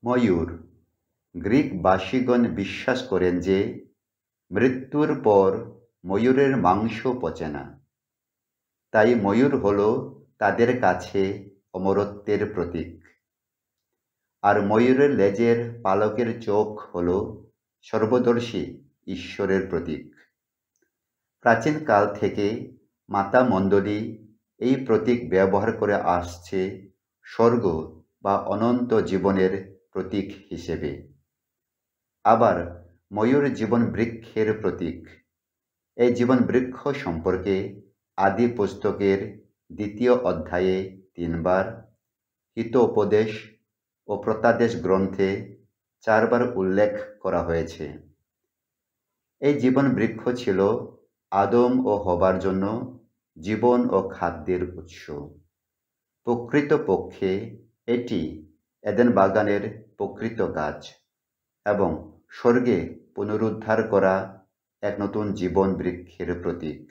ময়ূর। Greek বাসীগণ বিশ্বাস করেন যে মৃত্যুর পর ময়ূরের মাংস পচে না, তাই ময়ূর হল তাদের কাছে অমরত্বের প্রতীক। আর ময়ূরের লেজের পালকের চোখ হল সর্বদর্শী ঈশ্বরের প্রতীক। প্রাচীনকাল থেকে মাতা মণ্ডলী এই প্রতীক ব্যবহার করে আসছে স্বর্গ বা অনন্ত জীবনের প্রতীক হিসেবে। আবার ময়ূর জীবন বৃক্ষের প্রতীক। এই জীবন বৃক্ষ সম্পর্কে আদি পুস্তকের 2য় অধ্যায়ে 3 বার, হিতোপদেশ ও প্রতাদেশ গ্রন্থে 4 বার উল্লেখ করা হয়েছে। এই জীবন বৃক্ষ ছিল আদম ও হবার জন্য জীবন ও খাদ্যের উৎস। প্রকৃতপক্ষে এটি এদেন বাগানের প্রকৃত গাছ এবং স্বর্গে পুনরুদ্ধার করা এক নতুন জীবন বৃক্ষের প্রতীক।